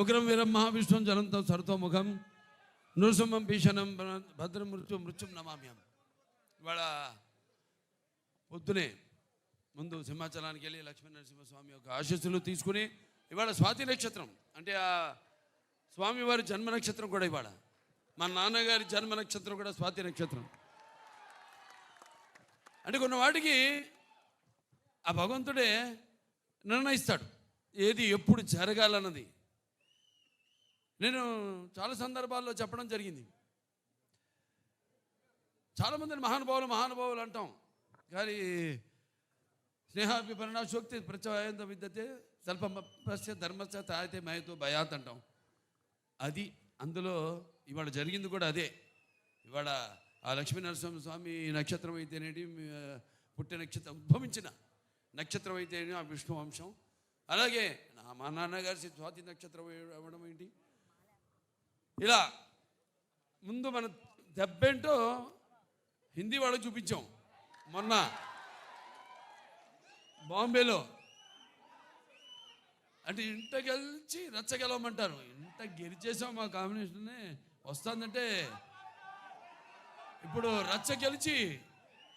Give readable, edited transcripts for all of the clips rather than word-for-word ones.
ఉగ్రం వీరం మహావిష్ణుం జ్వలంతం సర్వతోముఖం నృసింహం భీషణం భద్రం మృత్యుం నమామ్యం. ఇవాళ పొద్దునే ముందు సింహాచలానికి వెళ్ళి లక్ష్మీ నరసింహస్వామి యొక్క ఆశీస్సులు తీసుకుని ఇవాళ స్వాతి నక్షత్రం అంటే ఆ స్వామివారి జన్మ నక్షత్రం కూడా ఇవాళ మా నాన్నగారి జన్మ నక్షత్రం కూడా స్వాతి నక్షత్రం. అంటే కొన్ని వాటికి ఆ భగవంతుడే నిర్ణయిస్తాడు ఏది ఎప్పుడు జరగాలన్నది. నేను చాలా సందర్భాల్లో చెప్పడం జరిగింది. చాలామందిని మహానుభావులు అంటాం, కానీ స్నేహాభిపరణశోక్తి ప్రత్యయంత విద్యతే స్వల్పస్య ధర్మస్య తాయితే మయతో భయాత్ అంటాం. అది అందులో ఇవాళ జరిగింది కూడా అదే. ఇవాళ ఆ లక్ష్మీ నరసింహస్వామి నక్షత్రం అయితేనేటి పుట్టిన నక్షత్రం ఉద్భవించిన నక్షత్రం అయితేనే ఆ విష్ణు వంశం. అలాగే మా నాన్నగారి స్వాతి నక్షత్రం అవ్వడం ఏంటి, ఇలా ముందు మన దెబ్బేంటో హిందీ వాళ్ళకి చూపించాం. మొన్న బాంబేలో అంటే ఇంట గెలిచి రచ్చ గెలవమంటారు. ఇంట గెలిచేసాం మా కాంబినేషన్నే వస్తుందంటే ఇప్పుడు రచ్చ గెలిచి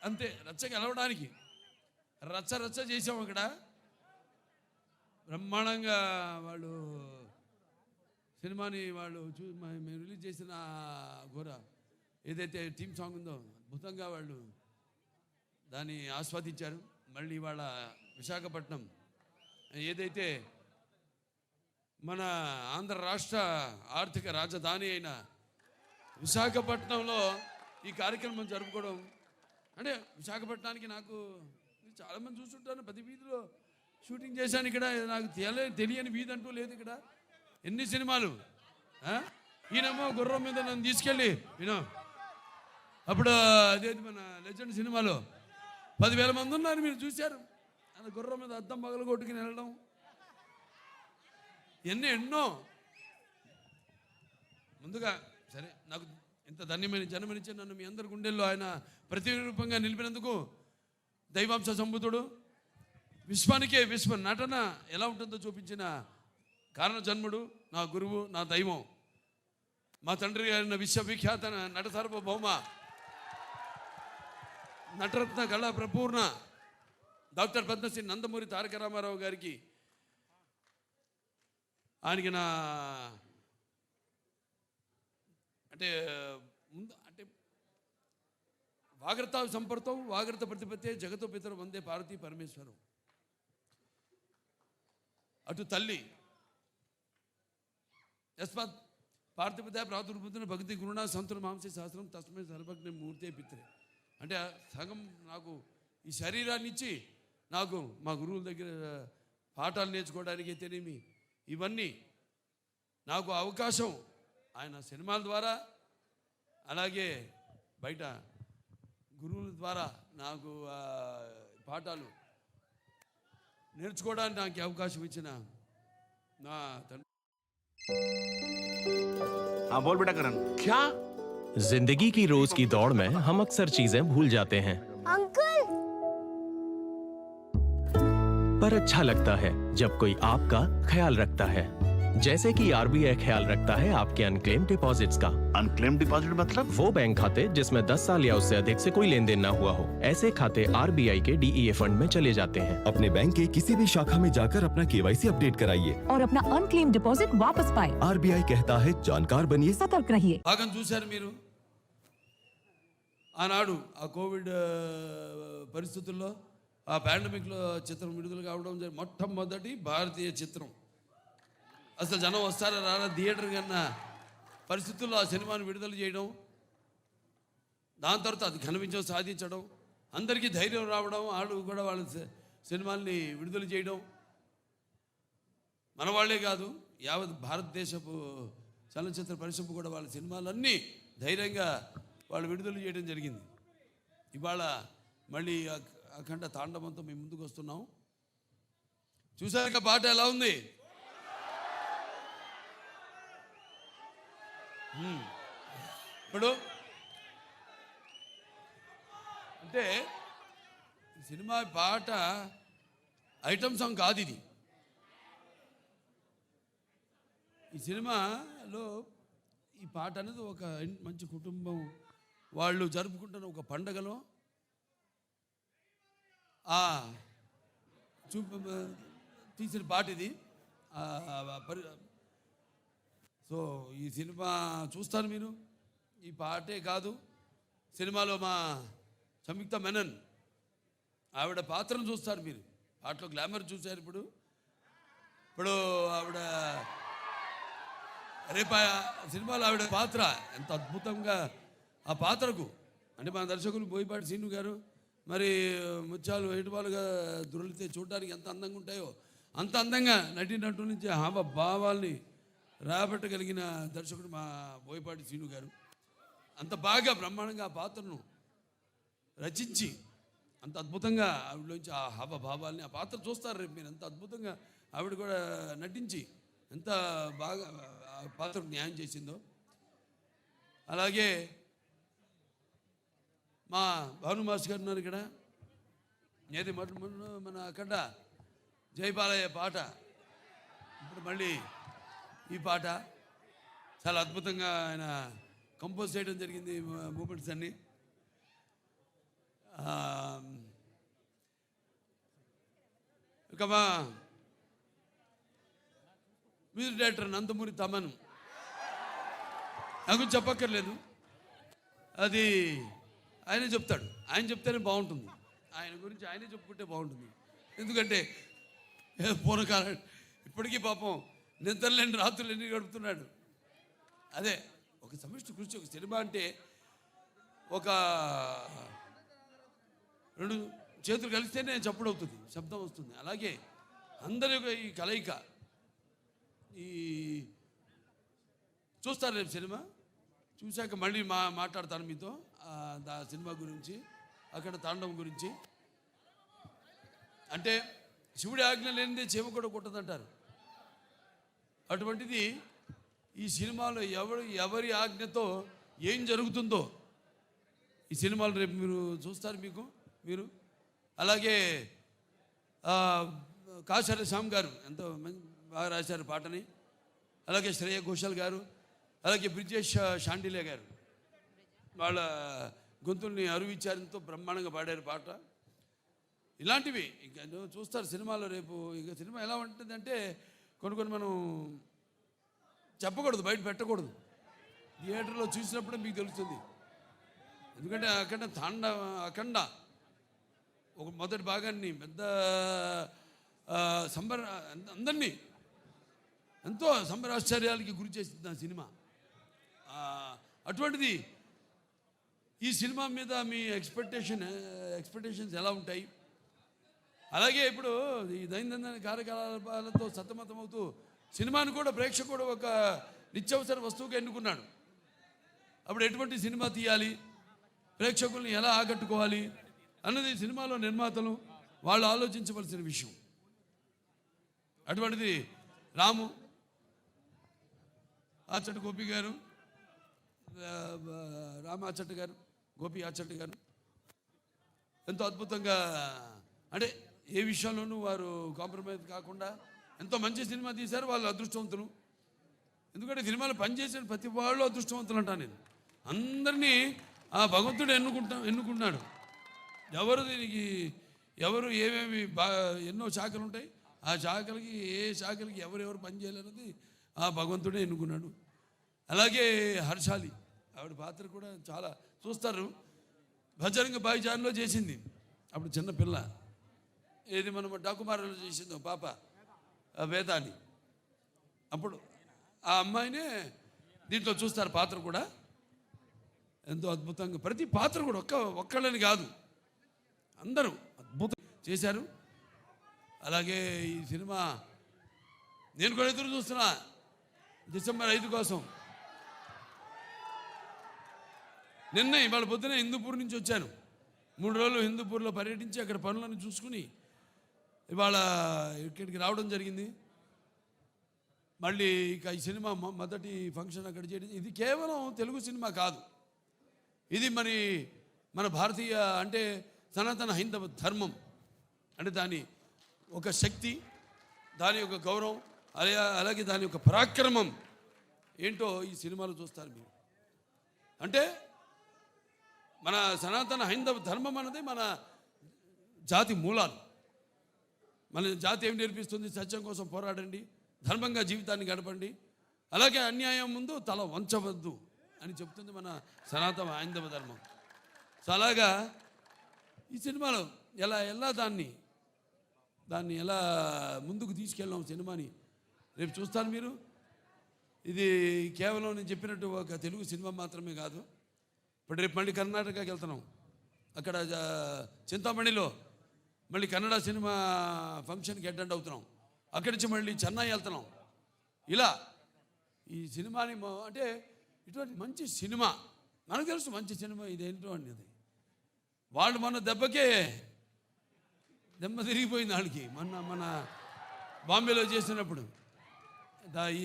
అంతే. రచ్చ గెలవడానికి రచ్చ చేసాం. అక్కడ బ్రహ్మాండంగా వాళ్ళు సినిమాని వాళ్ళు మేము రిలీజ్ చేసిన ఘోర ఏదైతే థీమ్ సాంగ్ ఉందో అద్భుతంగా వాళ్ళు దాన్ని ఆస్వాదించారు. మళ్ళీ వాళ్ళ విశాఖపట్నం ఏదైతే మన ఆంధ్ర రాష్ట్ర ఆర్థిక రాజధాని అయిన విశాఖపట్నంలో ఈ కార్యక్రమం జరుపుకోవడం అంటే విశాఖపట్నానికి నాకు చాలామంది చూస్తుంటాను. ప్రతి వీధిలో షూటింగ్ చేశాను. ఇక్కడ నాకు తెలియని వీధి అంటూ లేదు. ఇక్కడ ఎన్ని సినిమాలు. ఈయనేమో గుర్రం మీద నన్ను తీసుకెళ్ళి అప్పుడు అదేది మన లెజెండ్ సినిమాలో 10,000 మంది ఉన్నారు, మీరు చూశారు. అది గుర్రం మీద అద్దం పగలు కొట్టుకుని వెళ్ళడం ఎన్నో. ముందుగా సరే నాకు ఇంత ధన్యమైన జన్మనిచ్చి నన్ను మీ అందరి గుండెల్లో ఆయన ప్రతిరూపంగా నిలిపినందుకు దైవాంశ సంబుధుడు విశ్వానికే విశ్వ నటన ఎలా ఉంటుందో చూపించిన కారణ జన్ముడు నా గురువు నా దైవం మా తండ్రి గారిన విశ్వవిఖ్యాత నట సార్వభౌమ నటరత్న కళా ప్రపూర్ణ డాక్టర్ పద్మశ్రీ నందమూరి తారక రామారావు గారికి ఆయనకి నా అంటే ముందు అంటే వాగ్రత సంపర్తం వాగ్రత ప్రతిపత్తే జగతో పితరు వందే పార్వతీ పరమేశ్వరం. అటు తల్లి యస్మాత్ పార్థిపత్య ప్రాతుర్భూతున్న భక్తి గురుణ సంతుల మాంసే శాస్త్రం తస్మై సర్వజ్ఞ మూర్తే పిత్రే. అంటే సగం నాకు ఈ శరీరాన్ని ఇచ్చి నాకు మా గురువుల దగ్గర పాఠాలు నేర్చుకోవడానికి అయితేనేమి ఇవన్నీ నాకు అవకాశం ఆయన సినిమాల ద్వారా అలాగే బయట గురువుల ద్వారా నాకు పాఠాలు నేర్చుకోవడానికి నాకు అవకాశం ఇచ్చిన నా తండ్రి. हाँ बोल बेटा करण. क्या? जिंदगी की रोज की दौड़ में हम अक्सर चीजें भूल जाते हैं अंकल, पर अच्छा लगता है जब कोई आपका ख्याल रखता है, जैसे कि आरबीआई ख्याल रखता है आपके अनक्लेम डिपॉजिट्स का। अनक्लेम डिपॉजिट मतलब? वो बैंक खाते जिसमें 10 साल या उससे अधिक से कोई लेन देन न हुआ हो, ऐसे खाते आरबीआई के डीईए फंड में चले जाते हैं। अपने बैंक के किसी भी शाखा में जाकर अपना केवाईसी अपडेट कराइए और अपना अनक्लेम डिपॉजिट वापस पाएं। आरबीआई कहता है जानकार बनिए, सतर्क रहिए। భాగం చూశారు మీరు. ఆనాడు ఆ కోవిడ్ పరిస్థితుల్లో ఆ పాండమిక్లో చిత్రం విడుదల కావడం మొట్టమొదటి భారతీయ చిత్రం. అసలు జనం వస్తారా రారా థియేటర్ కన్నా పరిస్థితుల్లో ఆ సినిమాను విడుదల చేయడం, దాని తర్వాత అది ఘన విజయం సాధించడం, అందరికీ ధైర్యం రావడం, వాళ్ళు కూడా వాళ్ళ సినిమాల్ని విడుదల చేయడం, మన వాళ్ళే కాదు యావత్ భారతదేశపు చలనచిత్ర పరిశ్రమ కూడా వాళ్ళ సినిమాలన్నీ ధైర్యంగా వాళ్ళు విడుదల చేయడం జరిగింది. ఇవాళ మళ్ళీ అఖండ తాండవంతో మేము ముందుకు వస్తున్నాం. చూసాక పాట ఎలా ఉంది? ఇప్పుడు అంటే సినిమా పాట ఐటమ్ సాంగ్ కాదు ఇది. ఈ సినిమాలో ఈ పాట అనేది ఒక మంచి కుటుంబం వాళ్ళు జరుపుకుంటున్న ఒక పండగలో తీసిన పాట ఇది. సో ఈ సినిమా చూస్తారు మీరు. ఈ పాటే కాదు, సినిమాలో మా సంయుక్త మెనన్ ఆవిడ పాత్రను చూస్తారు మీరు. పాటలో గ్లామర్ చూశారు. ఇప్పుడు ఆవిడ రేపు సినిమాలో ఆవిడ పాత్ర ఎంత అద్భుతంగా ఆ పాత్రకు, అంటే మన దర్శకులు బోయపాటి శ్రీను గారు మరి ముత్యాలు వేటువాలుగా దొరికితే చూడడానికి ఎంత అందంగా ఉంటాయో అంత అందంగా నటినట్టు నుంచి భావాల్ని రాబట్టగలిగిన దర్శకుడు మా బోయపాటి శ్రీను గారు. అంత బాగా బ్రహ్మాండంగా ఆ పాత్రను రచించి అంత అద్భుతంగా ఆవిడలోంచి ఆ భావాల్ని ఆ పాత్ర చూస్తారు రేపు మీరు. ఎంత అద్భుతంగా ఆవిడ కూడా నటించి ఎంత బాగా ఆ పాత్రకు న్యాయం చేసిందో. అలాగే మా భాను మాస్ గారు ఉన్నారు ఇక్కడ. ఏది మన అక్కడ జయపాలయ్య పాట, ఇప్పుడు మళ్ళీ ఈ పాట చాలా అద్భుతంగా ఆయన కంపోజ్ చేయడం జరిగింది. మూమెంట్స్ అన్నీ ఇక మా మ్యూజిక్ డైరెక్టర్ నందమూరి తమన్ నాకు చెప్పక్కర్లేదు, అది ఆయనే చెప్తాడు. ఆయన చెప్తేనే బాగుంటుంది. ఆయన గురించి ఆయనే చెప్పుకుంటే బాగుంటుంది. ఎందుకంటే పూర్వకాలం ఇప్పటికీ పాపం నిద్రలేని రాత్రులు ఎన్ని గడుపుతున్నాడు. అదే ఒక సమిష్టి కృషి. ఒక సినిమా అంటే ఒక రెండు చేతులు కలిస్తేనే చప్పుడవుతుంది, శబ్దం వస్తుంది. అలాగే అందరి యొక్క ఈ కలయిక. ఈ చూస్తారు రేపు సినిమా చూశాక మళ్ళీ మాట్లాడతాను మీతో సినిమా గురించి, అక్కడ తాండవం గురించి. అంటే శివుడి ఆజ్ఞ లేనిదే చీమ కూడా కొట్టదంటారు. అటువంటిది ఈ సినిమాలో ఎవరి ఆజ్ఞతో ఏం జరుగుతుందో ఈ సినిమాలు రేపు మీరు చూస్తారు మీరు. అలాగే కాశర శ్యామ్ గారు ఎంతో బాగా రాశారు పాటని. అలాగే శ్రేయ ఘోషాల్ గారు, అలాగే బ్రిజేష్ షాండిలే గారు వాళ్ళ గొంతుల్ని అరువిచ్చారంతో బ్రహ్మాండంగా పాడారు పాట. ఇలాంటివి ఇంకా చూస్తారు సినిమాలో రేపు. ఇక సినిమా ఎలా ఉంటుందంటే కొన్ని మనం చెప్పకూడదు, బయట పెట్టకూడదు. థియేటర్లో చూసినప్పుడే మీకు తెలుస్తుంది. ఎందుకంటే అఖండ ఒక మొదటి భాగాన్ని పెద్ద అందరినీ ఎంతో సంబరాశ్చర్యాలకి గురి చేసింది ఆ సినిమా. అటువంటిది ఈ సినిమా మీద మీ ఎక్స్పెక్టేషన్స్ ఎలా ఉంటాయి? అలాగే ఇప్పుడు ఈ దైనందిన కార్యకలాపాలతో సతమతమవుతూ సినిమాను కూడా ప్రేక్షకుడు ఒక నిత్యావసర వస్తువుగా ఎన్నుకున్నాడు. అప్పుడు ఎటువంటి సినిమా తీయాలి, ప్రేక్షకుల్ని ఎలా ఆకట్టుకోవాలి అన్నది సినిమాలో నిర్మాతలు వాళ్ళు ఆలోచించవలసిన విషయం. అటువంటిది రాము ఆచట్ గోపి గారు, రామ ఆచట్ గారు, గోపి ఆచట్ గారు ఎంతో అద్భుతంగా, అంటే ఏ విషయంలోనూ వారు కాంప్రమైజ్ కాకుండా ఎంతో మంచి సినిమా తీశారు. వాళ్ళు అదృష్టవంతులు. ఎందుకంటే సినిమాలో పనిచేసిన ప్రతి వాళ్ళు అదృష్టవంతులు అంటాను నేను. అందరినీ ఆ భగవంతుడు ఎన్నుకున్నాడు. ఎవరు ఏమేమి ఎన్నో శాఖలు ఉంటాయి. ఆ శాఖలకి ఏ శాఖలకి ఎవరెవరు పనిచేయాలన్నది ఆ భగవంతుడే ఎన్నుకున్నాడు. అలాగే హర్షాలి ఆవిడ పాత్ర కూడా చాలా చూస్తారు. బజరంగ భాయిజాన్లో చేసింది అప్పుడు చిన్నపిల్ల. ఏది మనం డాకుమారలో చేసిందో పాప వేదాన్ని. అప్పుడు ఆ అమ్మాయినే దీంట్లో చూస్తారు పాత్ర కూడా ఎంతో అద్భుతంగా. ప్రతి పాత్ర కూడా ఒక్కళ్ళని కాదు, అందరూ అద్భుతం చేశారు. అలాగే ఈ సినిమా నేను కూడా ఎదురు చూస్తున్నా డిసెంబర్ 5 కోసం. నిన్న ఇవాళ పొద్దున హిందూపూర్ నుంచి వచ్చాను. 3 రోజులు హిందూపూర్లో పర్యటించి అక్కడ పనులను చూసుకుని ఇవాళ ఇక్కడికి రావడం జరిగింది. మళ్ళీ ఇక ఈ సినిమా మొదటి ఫంక్షన్ అక్కడ చేయడం. ఇది కేవలం తెలుగు సినిమా కాదు, ఇది మన భారతీయ అంటే సనాతన హైందవ ధర్మం అంటే దాని ఒక శక్తి, దాని యొక్క గౌరవం, అలాగే దాని యొక్క పరాక్రమం ఏంటో ఈ సినిమాలో చూస్తారు మీరు. అంటే మన సనాతన హైందవ ధర్మం అన్నది మన జాతి మూలాలు. మన జాతి ఏం నేర్పిస్తుంది? సత్యం కోసం పోరాడండి, ధర్మంగా జీవితాన్ని గడపండి, అలాగే అన్యాయం ముందు తల వంచవద్దు అని చెప్తుంది మన సనాతన హైందవ ధర్మం. సో అలాగా ఈ సినిమాలో ఎలా దాన్ని ఎలా ముందుకు తీసుకెళ్ళాం సినిమాని రేపు చూస్తారు మీరు. ఇది కేవలం నేను చెప్పినట్టు ఒక తెలుగు సినిమా మాత్రమే కాదు. ఇప్పుడు రేపు మళ్ళీ కర్ణాటకకి వెళ్తున్నాం. అక్కడ చింతామణిలో మళ్ళీ కన్నడ సినిమా ఫంక్షన్కి అటెండ్ అవుతున్నాం. అక్కడి నుంచి మళ్ళీ చెన్నై వెళ్తున్నాం. ఇలా ఈ సినిమాని అంటే ఇటువంటి మంచి సినిమా మనకు తెలుసు, మంచి సినిమా ఇదేంటో అనేది. వాళ్ళు మన దెబ్బ తిరిగిపోయింది వాళ్ళకి. మన బాంబేలో చేసినప్పుడు ఈ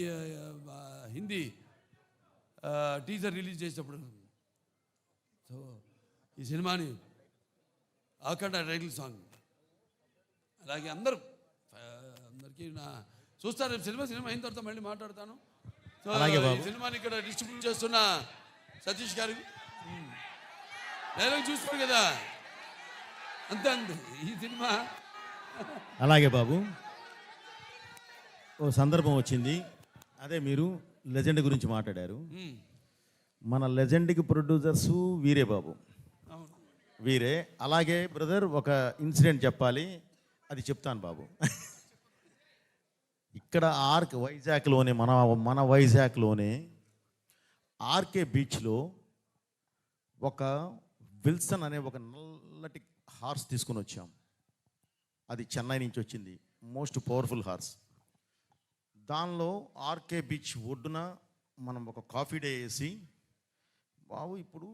హిందీ టీజర్ రిలీజ్ చేసినప్పుడు. సో ఈ సినిమాని అఖండ టైటిల్ సాంగ్, అలాగే అందరికీ చూస్తారు. సినిమా అయిన తర్వాత మళ్ళీ మాట్లాడతాను. సో ఈ సినిమాని ఇక్కడ డిస్ట్రిబ్యూట్ చేస్తున్న సతీష్ గారికి డైలాగ్ చూస్తారు కదా, అంతే ఈ సినిమా. అలాగే బాబు, ఓ సందర్భం వచ్చింది. అదే మీరు లెజెండ్ గురించి మాట్లాడారు. మన లెజెండ్కి ప్రొడ్యూసర్సు వీరే బాబు, వీరే. అలాగే బ్రదర్ ఒక ఇన్సిడెంట్ చెప్పాలి, అది చెప్తాను బాబు. ఇక్కడ వైజాగ్లోనే మన వైజాగ్లోనే ఆర్కే బీచ్లో ఒక విల్సన్ అనే ఒక నల్లటి హార్స్ తీసుకుని వచ్చాం. అది చెన్నై నుంచి వచ్చింది, మోస్ట్ పవర్ఫుల్ హార్స్. దానిలో ఆర్కే బీచ్ ఒడ్డున మనం ఒక కాఫీ డే వేసి, బాబు ఇప్పుడు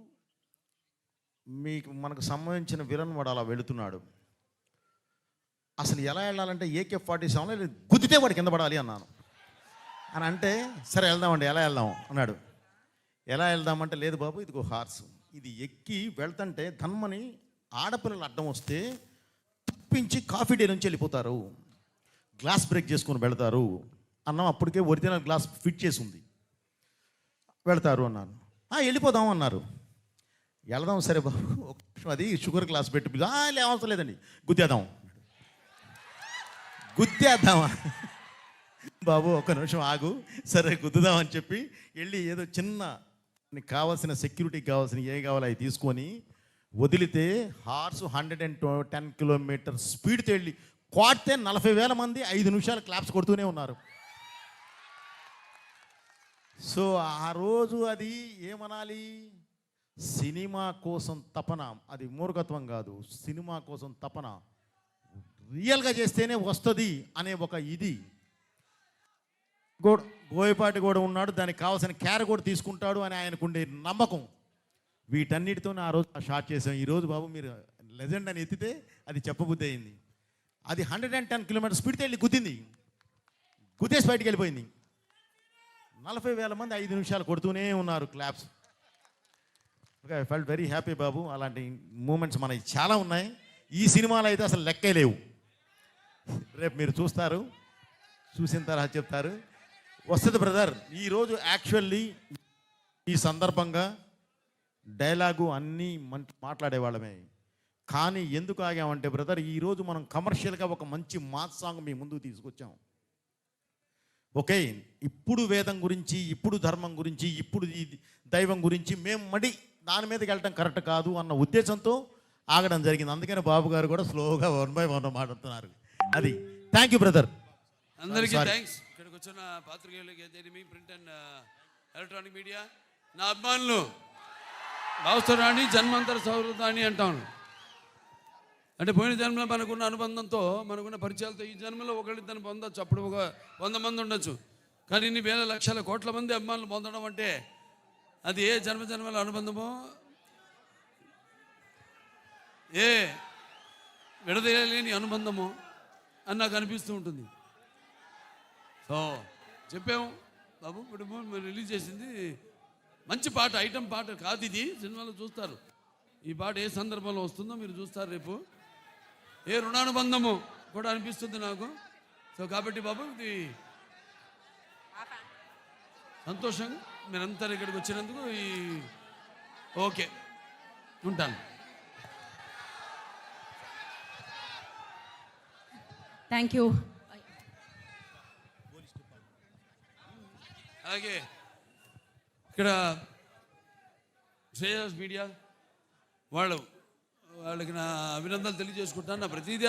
మనకు సంబంధించిన విలన్ వాడు అలా వెళుతున్నాడు, అసలు ఎలా వెళ్ళాలంటే AK-47 గుద్దితే వాడు కింద పడాలి అన్నాను. అని అంటే సరే వెళ్దామండి, ఎలా వెళ్దాం అన్నాడు. ఎలా వెళ్దామంటే లేదు బాబు ఇదిగో హార్స్, ఇది ఎక్కి వెళ్తుంటే ధన్మని ఆడపిల్లలు అడ్డం వస్తే తప్పించి కాఫీ డే నుంచి వెళ్ళిపోతారు, గ్లాస్ బ్రేక్ చేసుకొని వెళ్తారు అన్నాం. అప్పటికే ఒరిజినల్ గ్లాస్ ఫిట్ చేసి ఉంది, వెళ్తారు అన్నాను. వెళ్ళిపోదాం అన్నారు. వెళదాం సరే బాబు, ఒక నిమిషం అది షుగర్ గ్లాస్ పెట్టి అవసరం లేదండి గుద్దేద్దామా బాబు, ఒక నిమిషం ఆగు, సరే గుద్దుదామని చెప్పి వెళ్ళి ఏదో చిన్న నీకు కావాల్సిన సెక్యూరిటీకి కావాల్సిన ఏ కావాలో అవి తీసుకొని వదిలితే హార్స్ 110 కిలోమీటర్ స్పీడ్తో వెళ్ళి కొడితే 40,000 మంది 5 నిమిషాలు క్లాప్స్ కొడుతూనే ఉన్నారు. సో ఆ రోజు అది ఏమనాలి, సినిమా కోసం తపన, అది మూర్ఖత్వం కాదు, సినిమా కోసం తపన, రియల్గా చేస్తేనే వస్తుంది అనే ఒక ఇది. బోయపాటి కూడా ఉన్నాడు, దానికి కావాల్సిన కేర్ కూడా తీసుకుంటాడు అని ఆయనకుండే నమ్మకం. వీటన్నిటితో ఆ రోజు షార్ట్ చేసాం. ఈరోజు బాబు మీరు లెజెండ్ అని ఎత్తితే అది చెప్పబుద్ధి అయింది. అది 110 కిలోమీటర్ స్పీడ్తో వెళ్ళి గుద్దేసి బయటికి వెళ్ళిపోయింది. 40,000 మంది 5 నిమిషాలు కొడుతూనే ఉన్నారు claps. Okay, I felt very happy బాబు. అలాంటి మూమెంట్స్ మనకి చాలా ఉన్నాయి. ఈ సినిమాలో అయితే అసలు లెక్కే లేవు. రేపు మీరు చూస్తారు, చూసిన తర్వాత చెప్తారు. వస్తుంది బ్రదర్. ఈరోజు యాక్చువల్లీ ఈ సందర్భంగా డైలాగు అన్నీ మాట్లాడేవాళ్ళమే, కానీ ఎందుకు ఆగామంటే బ్రదర్, ఈరోజు మనం కమర్షియల్గా ఒక మంచి మాస్ సాంగ్ మీ ముందుకు తీసుకొచ్చాం. ఓకే, ఇప్పుడు వేదం గురించి, ఇప్పుడు ధర్మం గురించి, ఇప్పుడు ఈ దైవం గురించి మేము దాని మీదకి వెళ్ళటం కరెక్ట్ కాదు అన్న ఉద్దేశంతో ఆగడం జరిగింది. అందుకని బాబు గారు కూడా స్లోగా 1 by 1 మాట్లాడుతున్నారు. అది థ్యాంక్ యూ బ్రదర్, అందరికీ థ్యాంక్స్. ఇక్కడికి వచ్చిన పాత్రికేయులకి, ప్రింట్ అండ్ ఎలక్ట్రానిక్ మీడియా, నా అభిమానులు, భావస్థరాన్ని జన్మాంతర సౌహృదాన్ని అంటాను. అంటే పోయిన జన్మలో మనకున్న అనుబంధంతో, మనకున్న పరిచయాలతో ఈ జన్మలో ఒకళ్ళిద్దరిని పొందొచ్చు, అప్పుడు ఒక 100 మంది ఉండొచ్చు. కానీ ఇన్ని వేల లక్షల కోట్ల మంది అభిమానులు పొందడం అంటే అది ఏ జన్మల అనుబంధమో, ఏ విడదీయలేని అనుబంధమో అని నాకు అనిపిస్తూ ఉంటుంది. సో చెప్పాము బాబు, ఇప్పుడు మీరు రిలీజ్ చేసింది మంచి పాట, ఐటమ్ పాట కాదు ఇది, సినిమాలో చూస్తారు. ఈ పాట ఏ సందర్భంలో వస్తుందో మీరు చూస్తారు రేపు. ఏ రుణానుబంధము కూడా అనిపిస్తుంది నాకు. సో కాబట్టి బాబు, ఇది సంతోషం మీరంతా ఇక్కడికి వచ్చినందుకు. ఓకే, ఉంటాను. Thank you. అలాగే ఇక్కడ శ్రేయస్ మీడియా వాళ్ళకి నా అభినందనలు తెలియజేసుకుంటాను. నా ప్రతిదీ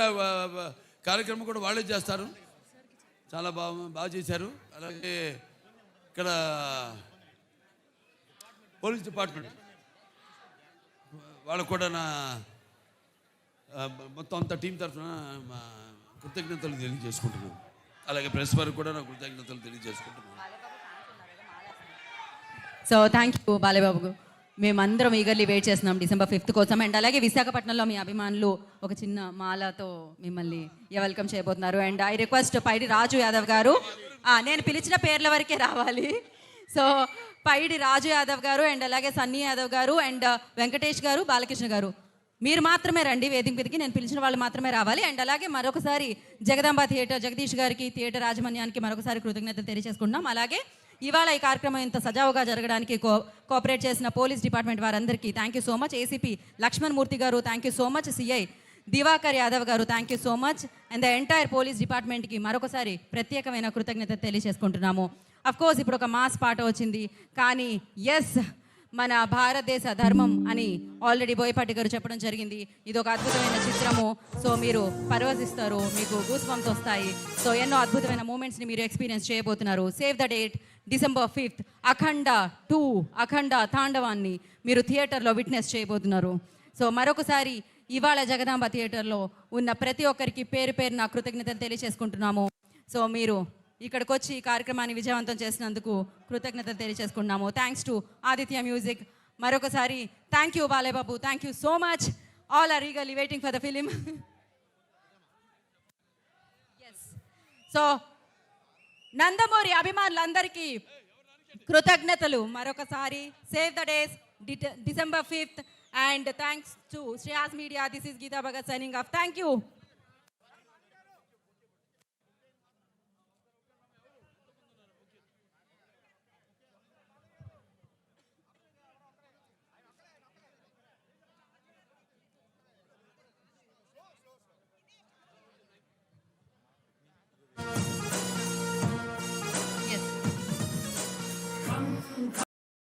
కార్యక్రమం కూడా వాళ్ళే చేస్తారు. చాలా బాగా చేశారు. అలాగే ఇక్కడ పోలీస్ డిపార్ట్మెంట్ వాళ్ళకు కూడా నా మొత్తం అంత టీం తరఫున మా కృతజ్ఞతలు తెలియజేసుకుంటున్నాను. అలాగే ప్రెస్ వారికి కూడా నా కృతజ్ఞతలు తెలియజేసుకుంటున్నాను. So thank you Balayya Babu. మేమందరం ఈగర్లీ వెయిట్ చేస్తున్నాం December 5th కోసం. అండ్ అలాగే విశాఖపట్నంలో మీ అభిమానులు ఒక చిన్న మాలతో మిమ్మల్ని వెల్కమ్ చేయబోతున్నారు. అండ్ ఐ రిక్వెస్ట్ పైడి రాజు యాదవ్ గారు, నేను పిలిచిన పేర్ల వరకే రావాలి. సో పైడి రాజు యాదవ్ గారు అండ్ అలాగే సన్నీ యాదవ్ గారు అండ్ వెంకటేష్ గారు, బాలకృష్ణ గారు, మీరు మాత్రమే రండి వేదిక మీదకి. నేను పిలిచిన వాళ్ళు మాత్రమే రావాలి. అండ్ అలాగే మరొకసారి జగదాంబ థియేటర్ జగదీష్ గారికి, థియేటర్ యాజమాన్యానికి మరొకసారి కృతజ్ఞతలు తెలియజేసుకుంటున్నాం. అలాగే ఇవాళ ఈ కార్యక్రమం ఇంత సజావుగా జరగడానికి కోఆపరేట్ చేసిన పోలీస్ డిపార్ట్మెంట్ వారందరికీ thank you so much. ACP Lakshman Murthy garu thank you so much. CI Divakar Yadav garu thank you so much. And the entire police డిపార్ట్మెంట్కి మరొకసారి ప్రత్యేకమైన కృతజ్ఞత తెలియజేసుకుంటున్నాము. అఫ్కోర్స్ ఇప్పుడు ఒక మాస్ పాట వచ్చింది, కానీ ఎస్ మన భారతదేశ ధర్మం అని ఆల్రెడీ బోయపాటి గారు చెప్పడం జరిగింది. ఇది ఒక అద్భుతమైన చిత్రము. సో మీరు పరవశిస్తారు, మీకు గూస్ బంప్స్ వస్తాయి. సో ఎన్నో అద్భుతమైన మూమెంట్స్ని మీరు ఎక్స్పీరియన్స్ చేయబోతున్నారు. Save the date December 5th అఖండ 2 అఖండ తాండవాన్ని మీరు థియేటర్లో విట్నెస్ చేయబోతున్నారు. సో మరొకసారి ఇవాళ జగదాంబ థియేటర్లో ఉన్న ప్రతి ఒక్కరికి పేరు పేరున కృతజ్ఞతలు తెలియజేసుకుంటున్నాము. సో మీరు ఇక్కడికి వచ్చి ఈ కార్యక్రమాన్ని విజయవంతం చేసినందుకు కృతజ్ఞతలు తెలియజేసుకుంటున్నాము. Thanks to Aditya music. మరొకసారి thank you Balayya Babu, thank you so much. All are eagerly waiting for the film. Yes, so Nandamuri అభిమానులందరికీ కృతజ్ఞతలు మరొకసారి. Save the days December 5th and thanks to Shreyas Media. This is Geeta Bhagat signing off. Thank you.